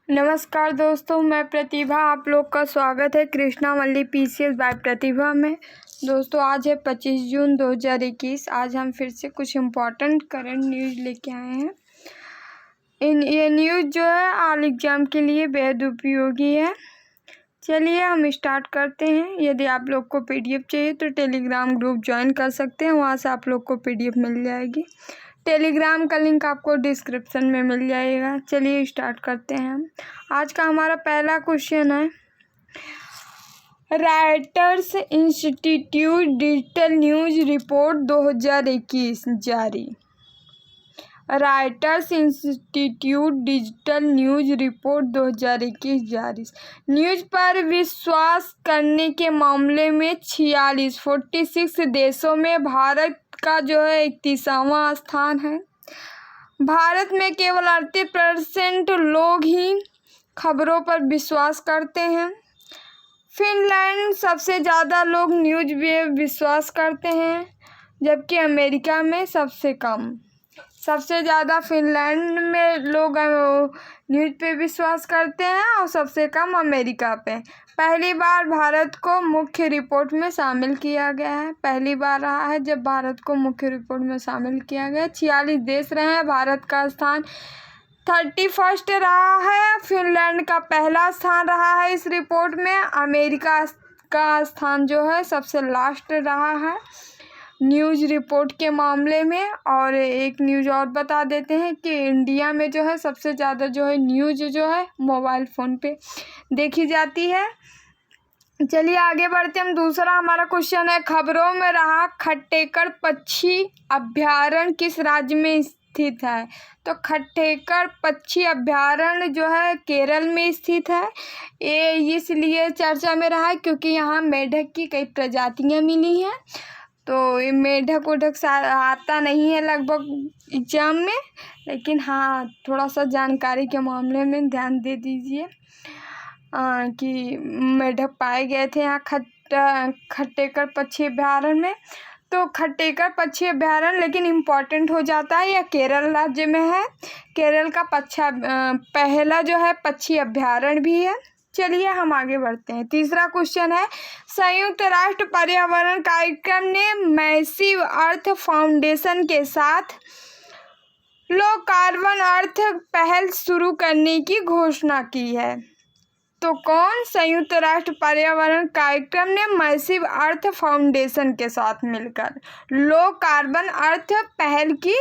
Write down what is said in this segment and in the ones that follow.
नमस्कार दोस्तों, मैं प्रतिभा। आप लोग का स्वागत है कृष्णा मल्ली PCS बाय प्रतिभा में। दोस्तों, आज है 25 जून 2021। आज हम फिर से कुछ इम्पोर्टेंट करंट न्यूज़ लेके आए हैं। ये न्यूज़ जो है ऑल एग्ज़ाम के लिए बेहद उपयोगी है। चलिए हम स्टार्ट करते हैं। यदि आप लोग को PDF चाहिए तो टेलीग्राम ग्रुप ज्वाइन कर सकते हैं, वहाँ से आप लोग को PDF मिल जाएगी। टेलीग्राम का लिंक आपको डिस्क्रिप्शन में मिल जाएगा। चलिए स्टार्ट करते हैं हम। आज का हमारा पहला क्वेश्चन है, writers institute digital news report 2021 जारी। Writers institute digital news report 2021 जारी। न्यूज़ पर विश्वास करने के मामले में 46 देशों में भारत का जो है 31वां स्थान है। भारत में केवल 38% लोग ही खबरों पर विश्वास करते हैं। फिनलैंड सबसे ज़्यादा लोग न्यूज़ पे विश्वास करते हैं, जबकि अमेरिका में सबसे कम। सबसे ज़्यादा फिनलैंड में लोग न्यूज़ पे विश्वास करते हैं और सबसे कम अमेरिका पे। पहली बार भारत को मुख्य रिपोर्ट में शामिल किया गया है। पहली बार रहा है जब भारत को मुख्य रिपोर्ट में शामिल किया गया। 46 देश रहे हैं। भारत का स्थान 31 रहा है। फिनलैंड का पहला स्थान रहा है इस रिपोर्ट में। अमेरिका का स्थान जो है सबसे लास्ट रहा है न्यूज़ रिपोर्ट के मामले में। और एक न्यूज़ और बता देते हैं कि इंडिया में जो है सबसे ज़्यादा जो है न्यूज़ जो है मोबाइल फ़ोन पे देखी जाती है। चलिए आगे बढ़ते हम। दूसरा हमारा क्वेश्चन है, खबरों में रहा खट्टेकड़ पक्षी अभ्यारण्य किस राज्य में स्थित है? तो खट्टेकड़ पक्षी अभ्यारण्य जो है केरल में स्थित है। ये इसलिए चर्चा में रहा है क्योंकि यहाँ मेंढक की कई प्रजातियाँ मिली हैं। तो ये मेंढक ओढक आता नहीं है लगभग एग्जाम में, लेकिन हाँ थोड़ा सा जानकारी के मामले में ध्यान दे दीजिए कि मेंढक पाए गए थे यहाँ खट्टेकड़ पक्षी अभ्यारण्य में। तो खट्टेकड़ पक्षी अभ्यारण्य लेकिन इम्पोर्टेंट हो जाता है, यह केरल राज्य में है। केरल का पहला जो है पक्षी अभ्यारण्य भी है। चलिए हम आगे बढ़ते हैं। तीसरा क्वेश्चन है, संयुक्त राष्ट्र पर्यावरण कार्यक्रम ने मैसिव अर्थ फाउंडेशन के साथ लो कार्बन अर्थ पहल शुरू करने की घोषणा की है। तो कौन? संयुक्त राष्ट्र पर्यावरण कार्यक्रम ने मैसिव अर्थ फाउंडेशन के साथ मिलकर लो कार्बन अर्थ पहल की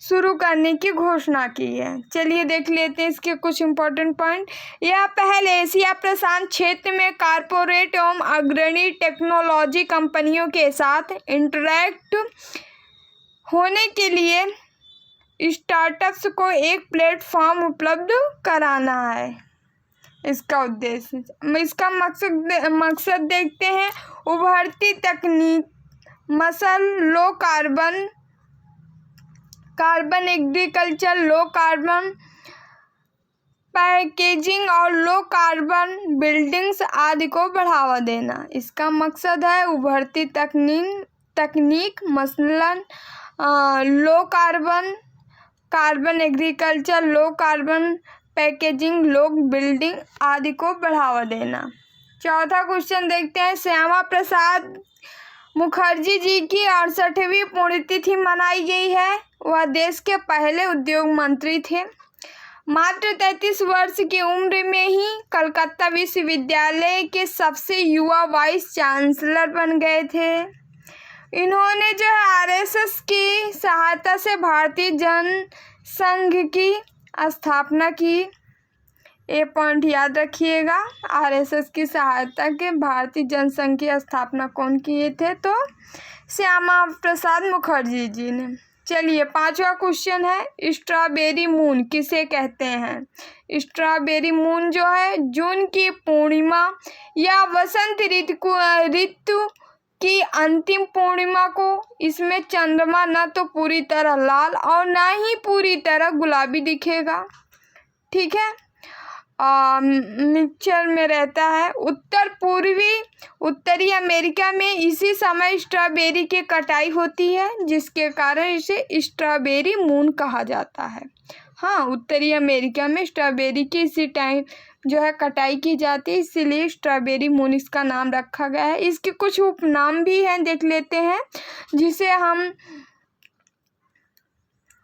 शुरू करने की घोषणा की है। चलिए देख लेते हैं इसके कुछ इम्पोर्टेंट पॉइंट। यह पहल एशिया प्रशांत क्षेत्र में कारपोरेट एवं अग्रणी टेक्नोलॉजी कंपनियों के साथ इंटरैक्ट होने के लिए स्टार्टअप्स को एक प्लेटफॉर्म उपलब्ध कराना है इसका उद्देश्य। इसका मकसद देखते हैं। उभरती तकनीक मसल लो carbon agriculture, low carbon packaging और लो कार्बन बिल्डिंग्स आदि को बढ़ावा देना इसका मकसद है। उभरती तकनीक मसलन low carbon agriculture, low carbon packaging, low building आदि को बढ़ावा देना। चौथा क्वेश्चन देखते हैं, श्यामा प्रसाद मुखर्जी जी की 68वीं पुण्यतिथि मनाई गई है। वह देश के पहले उद्योग मंत्री थे। मात्र 33 वर्ष की उम्र में ही कलकत्ता विश्वविद्यालय के सबसे युवा वाइस चांसलर बन गए थे। इन्होंने जो है RSS की सहायता से भारतीय जनसंघ की स्थापना की। ये पॉइंट याद रखिएगा। RSS की सहायता के भारतीय जनसंघ की स्थापना कौन किए थे? तो श्यामा प्रसाद मुखर्जी जी ने। चलिए पांचवा क्वेश्चन है, स्ट्रॉबेरी मून किसे कहते हैं? स्ट्रॉबेरी मून जो है जून की पूर्णिमा या वसंत ऋतु की अंतिम पूर्णिमा को इसमें चंद्रमा न तो पूरी तरह लाल और ना ही पूरी तरह गुलाबी दिखेगा। ठीक है। मिक्सचर में रहता है। उत्तरी अमेरिका में इसी समय स्ट्रॉबेरी की कटाई होती है, जिसके कारण इसे स्ट्रॉबेरी मून कहा जाता है। हाँ, उत्तरी अमेरिका में स्ट्रॉबेरी की इसी टाइम जो है कटाई की जाती है, इसीलिए स्ट्रॉबेरी मून इसका नाम रखा गया है। इसके कुछ उपनाम भी हैं, देख लेते हैं, जिसे हम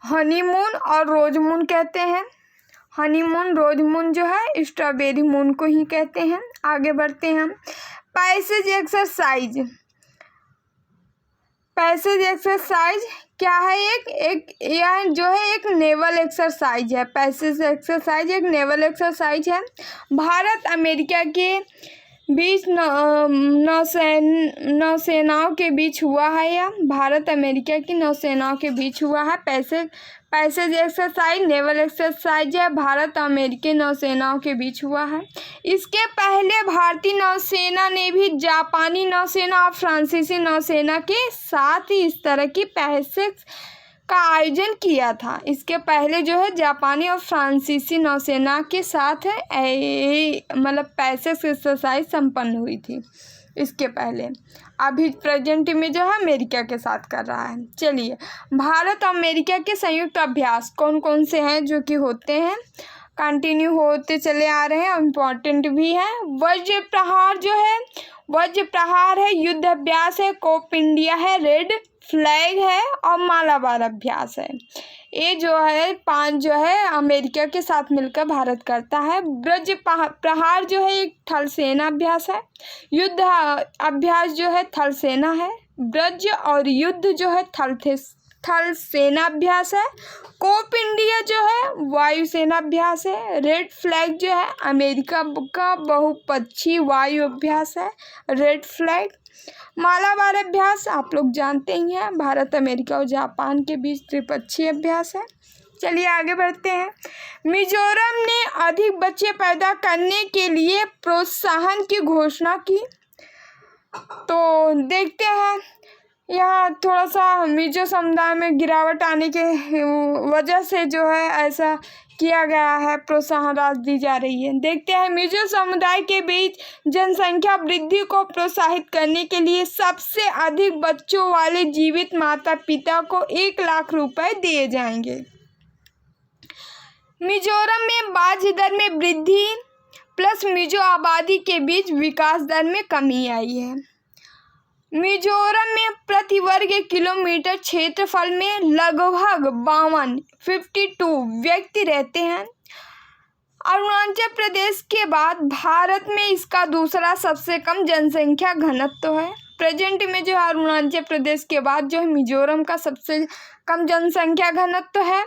हनीमून और रोज मून कहते हैं। हनीमून, रोज मून जो है स्ट्रॉबेरी मून को ही कहते हैं। आगे बढ़ते हैं हम। पैसेज एक्सरसाइज क्या है? यह जो है एक नेवल एक्सरसाइज है। पैसेज एक्सरसाइज एक नेवल एक्सरसाइज है। भारत अमेरिका के बीच नौसेनाओं के बीच हुआ है। यह भारत अमेरिका की नौसेनाओं के बीच हुआ है। पैसेज एक्सरसाइज नेवल एक्सरसाइज है, भारत और अमेरिकी नौसेनाओं के बीच हुआ है। इसके पहले भारतीय नौसेना ने भी जापानी नौसेना और फ्रांसीसी नौसेना के साथ ही इस तरह की पैसेज का आयोजन किया था। इसके पहले जो है जापानी और फ्रांसीसी नौसेना के साथ मतलब पैसेज एक्सरसाइज संपन्न हुई थी इसके पहले। अभी प्रेजेंट में जो है अमेरिका के साथ कर रहा है। चलिए, भारत और अमेरिका के संयुक्त अभ्यास कौन कौन से हैं जो कि होते हैं, कंटिन्यू होते चले आ रहे हैं और इम्पोर्टेंट भी है। वज्र प्रहार है, युद्ध अभ्यास है, कोप इंडिया है, रेड फ्लैग है और मालाबार अभ्यास है। ये जो है 5 जो है अमेरिका के साथ मिलकर भारत करता है। वज्र प्रहार जो है एक थल सेना अभ्यास है। युद्ध अभ्यास जो है थल सेना है। वज्र और युद्ध जो है थल सेना अभ्यास है। कोप इंडिया जो है वायुसेना अभ्यास है। रेड फ्लैग जो है अमेरिका का बहुपक्षीय वायु अभ्यास है, रेड फ्लैग। मालाबार अभ्यास आप लोग जानते ही हैं, भारत अमेरिका और जापान के बीच त्रिपक्षीय अभ्यास है। चलिए आगे बढ़ते हैं। मिजोरम ने अधिक बच्चे पैदा करने के लिए प्रोत्साहन की घोषणा की। तो देखते हैं, यहाँ थोड़ा सा मिजो समुदाय में गिरावट आने के वजह से जो है ऐसा किया गया है, प्रोत्साहन राशि दी जा रही है। देखते हैं, मिजो समुदाय के बीच जनसंख्या वृद्धि को प्रोत्साहित करने के लिए सबसे अधिक बच्चों वाले जीवित माता पिता को 1 लाख रुपए दिए जाएंगे। मिजोरम में बाह्य दर में वृद्धि प्लस मिजो आबादी के बीच विकास दर में कमी आई है। मिजोरम में प्रति वर्ग किलोमीटर क्षेत्रफल में लगभग 52 व्यक्ति रहते हैं। अरुणाचल प्रदेश के बाद भारत में इसका दूसरा सबसे कम जनसंख्या घनत्व है। प्रेजेंट में जो अरुणाचल प्रदेश के बाद जो है मिजोरम का सबसे कम जनसंख्या घनत्व है।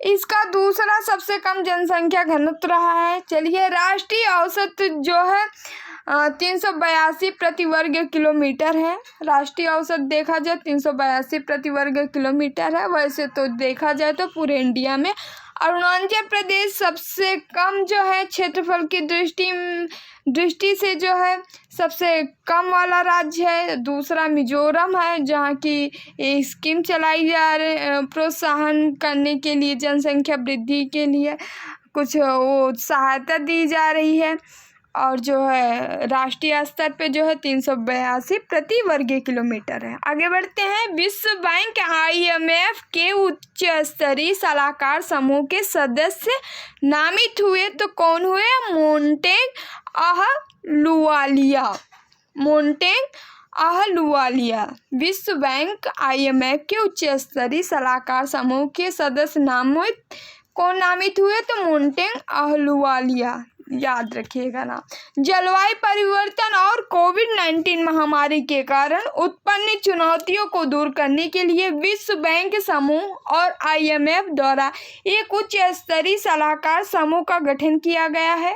इसका दूसरा सबसे कम जनसंख्या घनत्व रहा है। चलिए, राष्ट्रीय औसत जो है 382 प्रति वर्ग किलोमीटर है। राष्ट्रीय औसत देखा जाए 382 प्रति वर्ग किलोमीटर है। वैसे तो देखा जाए तो पूरे इंडिया में अरुणाचल प्रदेश सबसे कम जो है क्षेत्रफल की दृष्टि से जो है सबसे कम वाला राज्य है। दूसरा मिजोरम है, जहाँ की स्कीम चलाई जा रही प्रोत्साहन करने के लिए, जनसंख्या वृद्धि के लिए कुछ वो सहायता दी जा रही है। और जो है राष्ट्रीय स्तर पे जो है 382 प्रति वर्ग किलोमीटर है। आगे बढ़ते हैं। विश्व बैंक IMF के उच्च स्तरीय सलाहकार समूह के सदस्य नामित हुए तो कौन हुए? मोंटेग अहलुवालिया विश्व बैंक IMF के उच्च स्तरीय सलाहकार समूह के सदस्य कौन नामित हुए? तो मोंटेग अहलुवालिया, याद रखिएगा ना। जलवायु परिवर्तन और कोविड-19 महामारी के कारण उत्पन्न चुनौतियों को दूर करने के लिए विश्व बैंक समूह और IMF द्वारा एक उच्च स्तरीय सलाहकार समूह का गठन किया गया है।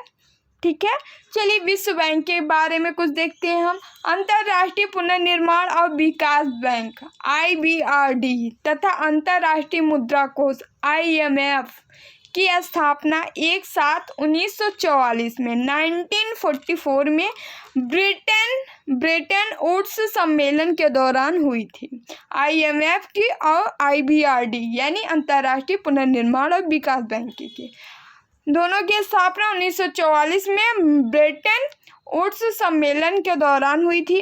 ठीक है, चलिए विश्व बैंक के बारे में कुछ देखते हैं हम। अंतर्राष्ट्रीय पुनर्निर्माण और विकास बैंक IBRD तथा अंतर्राष्ट्रीय मुद्रा कोष IMF की स्थापना 1/7/1944 में 1944 में ब्रेटन वुड्स सम्मेलन के दौरान हुई थी। IMF की और IBRD यानी अंतर्राष्ट्रीय पुनर्निर्माण और विकास बैंक की दोनों की स्थापना 1944 में ब्रेटन वुड्स सम्मेलन के दौरान हुई थी।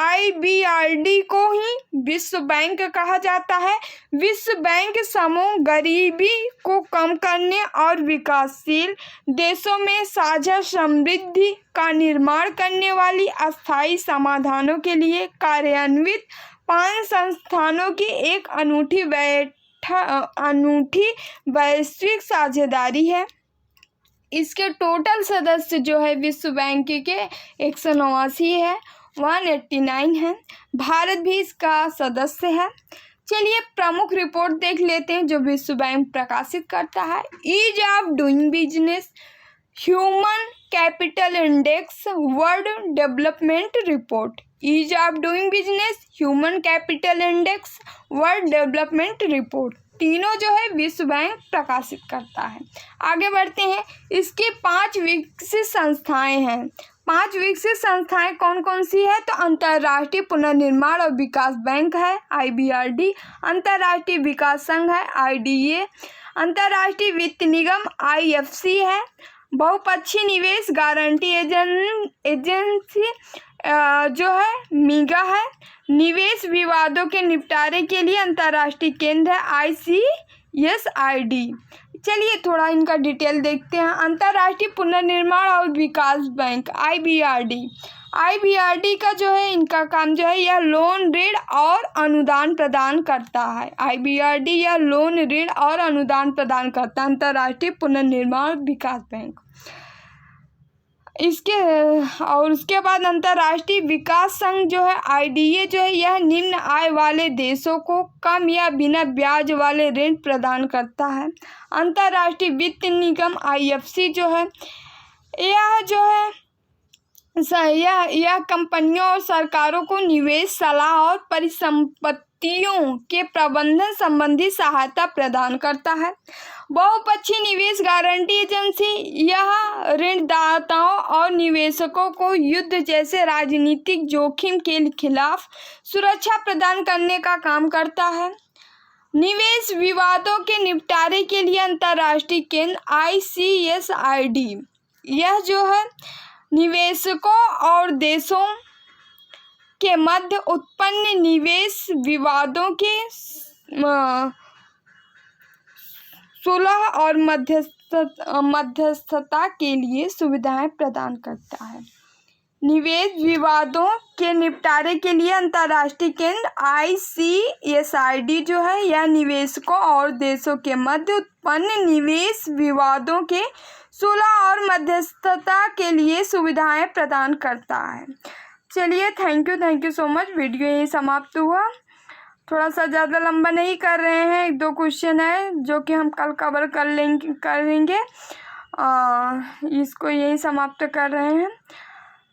IBRD को ही विश्व बैंक कहा जाता है। विश्व बैंक समूह गरीबी को कम करने और विकासशील देशों में साझा समृद्धि का निर्माण करने वाली अस्थायी समाधानों के लिए कार्यान्वित 5 संस्थानों की एक अनूठी वैश्विक साझेदारी है। इसके टोटल सदस्य जो है विश्व बैंक के 189 है, 189 है। भारत भी इसका सदस्य है। चलिए प्रमुख रिपोर्ट देख लेते हैं जो विश्व बैंक प्रकाशित करता है। Ease of doing business, human capital index, world development report. Ease of doing business, human capital index, world development report, तीनों जो है विश्व बैंक प्रकाशित करता है। आगे बढ़ते हैं। इसकी 5 विकसित संस्थाएं हैं। 5 विकसित संस्थाएं कौन कौन सी है? तो अंतर्राष्ट्रीय पुनर्निर्माण और विकास बैंक है IBRD, अंतर्राष्ट्रीय विकास संघ है IDA, अंतर्राष्ट्रीय वित्त निगम IFC है, बहुपक्षीय निवेश गारंटी एजेंसी जो है MIGA है, निवेश विवादों के निपटारे के लिए अंतर्राष्ट्रीय केंद्र है ICSID। चलिए थोड़ा इनका डिटेल देखते हैं। अंतर्राष्ट्रीय पुनर्निर्माण और विकास बैंक IBRD का जो है इनका काम जो है यह लोन ऋण और अनुदान प्रदान करता है। IBRD यह लोन ऋण और अनुदान प्रदान करता है, अंतर्राष्ट्रीय पुनर्निर्माण विकास बैंक। उसके बाद अंतर्राष्ट्रीय विकास संघ जो है IDA जो है यह निम्न आय वाले देशों को कम या बिना ब्याज वाले ऋण प्रदान करता है। अंतर्राष्ट्रीय वित्त निगम IFC जो है यह जो है यह कंपनियों और सरकारों को निवेश सलाह और परिसंपत्तियों के प्रबंधन संबंधी सहायता प्रदान करता है। बहुपक्षीय निवेश गारंटी एजेंसी यह ऋणदाताओं और निवेशकों को युद्ध जैसे राजनीतिक जोखिम के खिलाफ सुरक्षा प्रदान करने का काम करता है। निवेश विवादों के निपटारे के लिए अंतर्राष्ट्रीय केंद्र ICSID यह जो है निवेशकों और देशों के मध्य उत्पन्न निवेश विवादों के सुलह और मध्यस्थता के लिए सुविधाएं प्रदान करता है। निवेश विवादों के निपटारे के लिए अंतर्राष्ट्रीय केंद्र ICSID जो है यह निवेशकों और देशों के मध्य उत्पन्न निवेश विवादों के सुलह और मध्यस्थता के लिए सुविधाएं प्रदान करता है। चलिए thank you so much. Video यही समाप्त हुआ। थोड़ा सा ज़्यादा लंबा नहीं कर रहे हैं, 1-2 क्वेश्चन है जो कि हम कल कवर करेंगे। इसको यही समाप्त कर रहे हैं।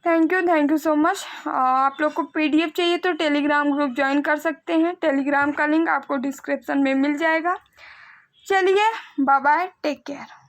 Thank you so much. आप लोग को PDF चाहिए तो टेलीग्राम ग्रुप ज्वाइन कर सकते हैं। टेलीग्राम का लिंक आपको डिस्क्रिप्शन में मिल जाएगा। चलिए बाय बाय, टेक केयर।